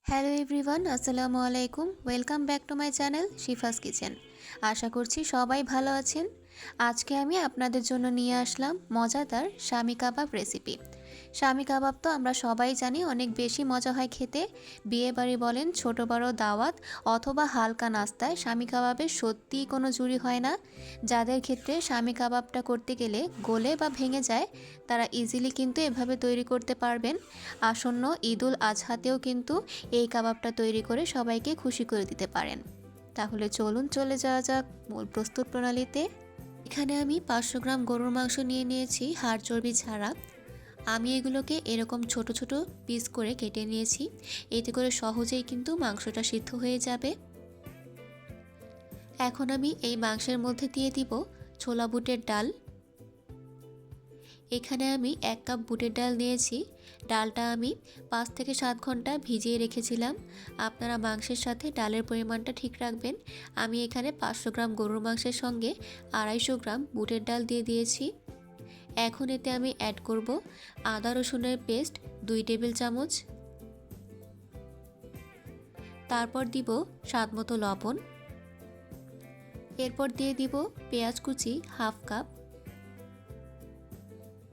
Hello everyone, আসসালামু আলাইকুম। Welcome back to my channel Shifa's kitchen. আশা করছি সবাই ভালো আছেন। আজকে আমি আপনাদের জন্য নিয়ে আসলাম মজাদার শামি কাবাব রেসিপি। শামি কাবাব তো আমরা সবাই জানি অনেক বেশি মজা হয় খেতে। বিয়েবাড়ি বলেন, ছোট বড় দাওয়াত অথবা হালকা নাস্তায় শামি কাবাবের সত্যিই কোনো জুড়ি হয় না। যাদের ক্ষেত্রে শামি কাবাবটা করতে গেলে গলে বা ভেঙে যায়, তারা ইজিলি কিন্তু এভাবে তৈরি করতে পারবেন। আসন্ন ঈদুল আজহাতেও কিন্তু এই কাবাবটা তৈরি করে সবাইকে খুশি করে দিতে পারেন। তাহলে চলুন চলে যাওয়া যাক মূল প্রস্তুত প্রণালীতে। এখানে আমি 500 গ্রাম গরুর মাংস নিয়ে নিয়েছি, হাড় চর্বি ছাড়া। আমি এগুলোকে এরকম ছোট ছোট পিস করে কেটে নিয়েছি, এতে করে সহজেই কিন্তু মাংসটা সিদ্ধ হয়ে যাবে। এখন আমি এই মাংসের মধ্যে দিয়ে দিব ছোলা বুটের ডাল। এখানে আমি 1 কাপ বুটের ডাল নিয়েছি। ডালটা আমি 5 থেকে 7 ঘন্টা ভিজিয়ে রেখেছিলাম। আপনারা মাংসের সাথে ডালের পরিমাণটা ঠিক রাখবেন। আমি এখানে 500 গ্রাম গরুর মাংসের সঙ্গে 250 গ্রাম বুটের ডাল দিয়ে দিয়েছি। এখন এতে আমি অ্যাড করব আদা রসুনের পেস্ট 2 টেবিল চামচ। তারপর দিব স্বাদমতো লবণ। এরপর দিয়ে দিব পেঁয়াজ কুচি হাফ কাপ।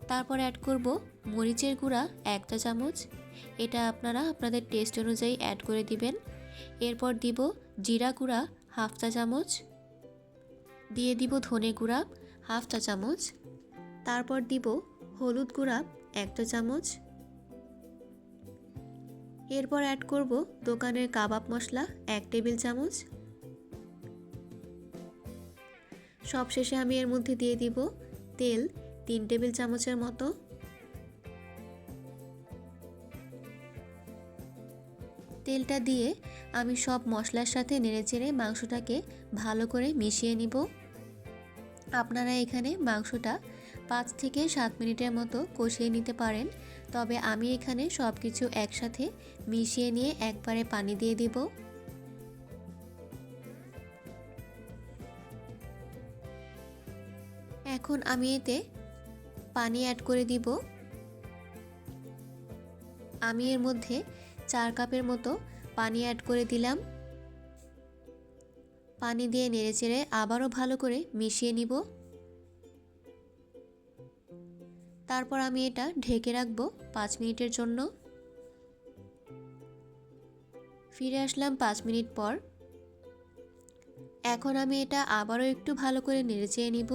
তারপর অ্যাড করব মরিচের গুঁড়া 1 চা চামচ। এটা আপনারা আপনাদের টেস্ট অনুযায়ী অ্যাড করে দিবেন। এরপর দিব জিরা গুঁড়া হাফ চা চামচ। দিয়ে দিব ধনে গুঁড়া হাফ চা চামচ। তারপর দিব হলুদ গুঁড়া 1 চা চামচ। এরপর অ্যাড করব দোকানের কাবাব মশলা 1 টেবিল চামচ। সবশেষে আমি এর মধ্যে দিয়ে দিব তেল 3 টেবিল চামচের মতো। তেলটা দিয়ে আমি সব মশলার সাথে নেড়েচেড়ে মাংসটাকে ভালো করে মিশিয়ে নিব। আপনারা এখানে মাংসটা 5 থেকে 7 মিনিটের মতো কষিয়ে নিতে পারেন, তবে আমি এখানে সব কিছু একসাথে মিশিয়ে নিয়ে একবারে পানি দিয়ে দিব। এখন আমি এতে পানি অ্যাড করে দিব। আমি এর মধ্যে 4 কাপের মতো পানি অ্যাড করে দিলাম। পানি দিয়ে নেড়েচেড়ে আবারও ভালো করে মিশিয়ে নিব। তারপর আমি এটা ঢেকে রাখবো 5 মিনিটের জন্য। ফিরে আসলাম 5 মিনিট পর। এখন আমি এটা আবারও একটু ভালো করে নেড়েচেড়ে নিব।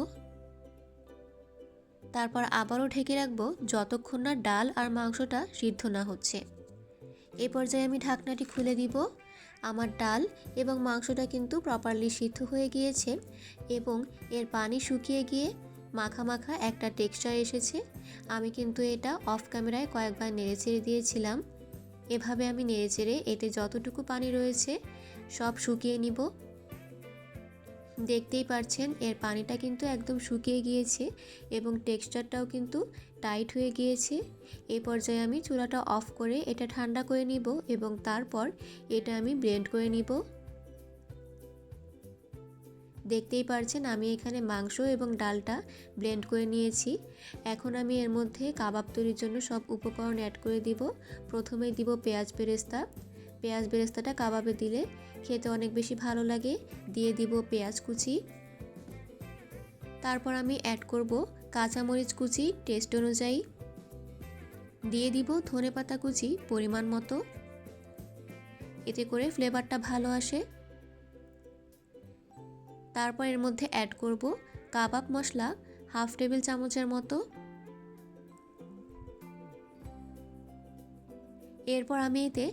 তারপর আবারও ঢেকে রাখবো যতক্ষণ না ডাল আর মাংসটা সিদ্ধ না হচ্ছে। এই পর্যায়ে আমি ঢাকনাটি খুলে দিব। আমার ডাল এবং মাংসটা কিন্তু প্রপারলি সিদ্ধ হয়ে গিয়েছে এবং এর পানি শুকিয়ে গিয়ে মাখা মাখা একটা টেক্সচার এসেছে। আমি কিন্তু এটা অফ ক্যামেরায় কয়েকবার নেড়েচেড়ে দিয়েছিলাম। এভাবে আমি নেড়েচেড়ে এতে যতটুকু পানি রয়েছে সব শুকিয়ে নিব। দেখতেই পাচ্ছেন এর পানিটা কিন্তু একদম শুকিয়ে গিয়েছে এবং টেক্সচারটাও কিন্তু টাইট হয়ে গিয়েছে। এই পর্যায়ে আমি চুলাটা অফ করে এটা ঠান্ডা করে নিব এবং তারপর এটা আমি ব্লেন্ড করে নিব। দেখতেই পাচ্ছেন আমি এখানে মাংস এবং ডালটা ব্লেন্ড করে নিয়েছি। এখন আমি এর মধ্যে কাবাব তৈরির জন্য সব উপকরণ অ্যাড করে দিব। প্রথমেই দিব পেঁয়াজ বেরেস্তা। পেঁয়াজ বেরেস্তাটা কাবাবে দিলে খেতে অনেক বেশি ভালো লাগে। দিয়ে দিব পেঁয়াজ কুচি। তারপর আমি অ্যাড করব কাঁচামরিচ কুচি টেস্ট অনুযায়ী। দিয়ে দিব ধনেপাতা কুচি পরিমাণ মতো, এতে করে ফ্লেভারটা ভালো আসে। তারপর এর মধ্যে অ্যাড করব কাবাব মশলা হাফ টেবিল চামচের মতো। এরপর আমি এতে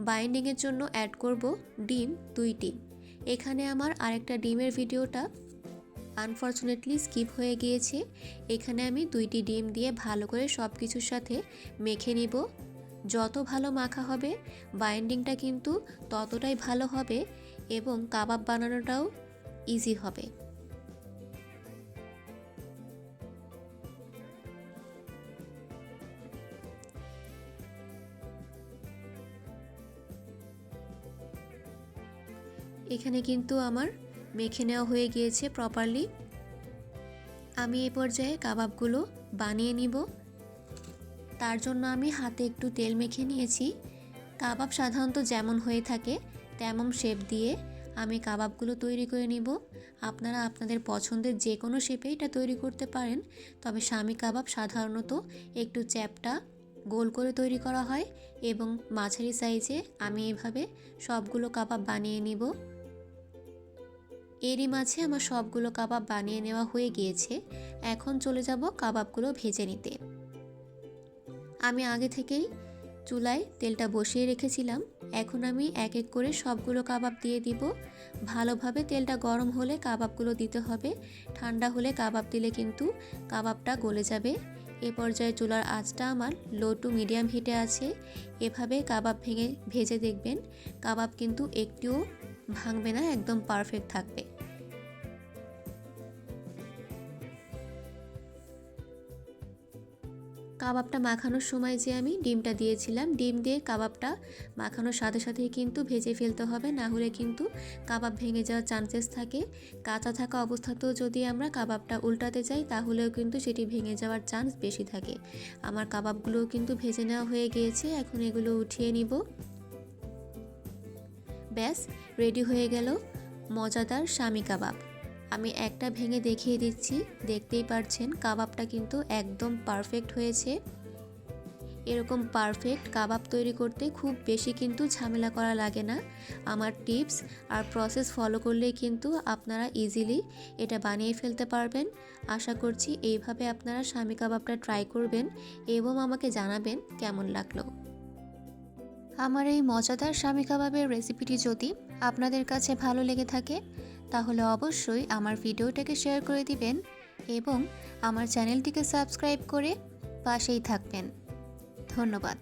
বাইন্ডিংয়ের জন্য অ্যাড করব ডিম 2টি। এখানে আমার আরেকটা ডিমের ভিডিওটা আনফরচুনেটলি স্কিপ হয়ে গিয়েছে। এখানে আমি 2টি ডিম দিয়ে ভালো করে সব কিছুর সাথে মেখে নিব। যত ভালো মাখা হবে বাইন্ডিংটা কিন্তু ততটাই ভালো হবে এবং কাবাব বানানোটাও ইজি হবে। এখানে কিন্তু আমার মেখে নেওয়া হয়ে গিয়েছে প্রপারলি। আমি এই পর্যায়ে কাবাবগুলো বানিয়ে নিব। তার জন্য আমি হাতে একটু তেল মেখে নিয়েছি। কাবাব সাধারণত যেমন হয়ে থাকে তেমন শেপ দিয়ে আমি কাবাবগুলো তৈরি করে নিব। আপনারা আপনাদের পছন্দের যে কোনো শেপে এটা তৈরি করতে পারেন, তবে শামি কাবাব সাধারণত একটু চ্যাপ্টা গোল করে তৈরি করা হয় এবং মাঝারি সাইজে আমি এভাবে সবগুলো কাবাব বানিয়ে নিব। এরই মাঝে আমার সবগুলো কাবাব বানিয়ে নেওয়া হয়ে গিয়েছে। এখন চলে যাব কাবাবগুলো ভেজে নিতে। আমি আগে থেকেই চুলায় তেলটা বসিয়ে রেখেছিলাম। এখন আমি এক এক করে সবগুলো কাবাব দিয়ে দিব। ভালোভাবে তেলটা গরম হলে কাবাবগুলো দিতে হবে, ঠান্ডা হলে কাবাব দিলে কিন্তু কাবাবটা গলে যাবে। এ পর্যায়ে চুলার আঁচটা আমার লো টু মিডিয়াম হিটে আছে। এভাবে কাবাব ভেজে দেখবেন, কাবাব কিন্তু একটুও ভাঙবে না, একদম পারফেক্ট থাকবে। কাবাবটা মাখানোর সময় যে আমি ডিমটা দিয়েছিলাম, ডিম দিয়ে কাবাবটা মাখানোর সাথে সাথেই কিন্তু ভেজে ফেলতে হবে, না হলে কিন্তু কাবাব ভেঙে যাওয়ার চান্সেস থাকে। কাঁচা থাকা অবস্থাতেও যদি আমরা কাবাবটা উল্টাতে যাই তাহলেও কিন্তু সেটি ভেঙে যাওয়ার চান্স বেশি থাকে। আমার কাবাবগুলোও কিন্তু ভেজে নেওয়া হয়ে গিয়েছে, এখন এগুলো উঠিয়ে নিব। ব্যাস রেডি হয়ে গেল মজাদার শামি কাবাব। আমি একটা ভেঙে দেখিয়ে দিচ্ছি, দেখতেই পারছেন কাবাবটা কিন্তু একদম পারফেক্ট হয়েছে। এরকম পারফেক্ট কাবাব তৈরি করতে খুব বেশি কিন্তু ঝামেলা করা লাগে না। আমার টিপস আর প্রসেস ফলো করলেই কিন্তু আপনারা ইজিলি এটা বানিয়ে ফেলতে পারবেন। আশা করছি এইভাবে আপনারা শামি কাবাবটা ট্রাই করবেন এবং আমাকে জানাবেন কেমন লাগলো। আমার এই মজাদার শামি কাবাবের রেসিপিটি যদি আপনাদের কাছে ভালো লেগে থাকে তাহলে অবশ্যই আমার ভিডিওটাকে শেয়ার করে দিবেন এবং আমার চ্যানেলটিকে সাবস্ক্রাইব করে পাশেই থাকবেন। ধন্যবাদ।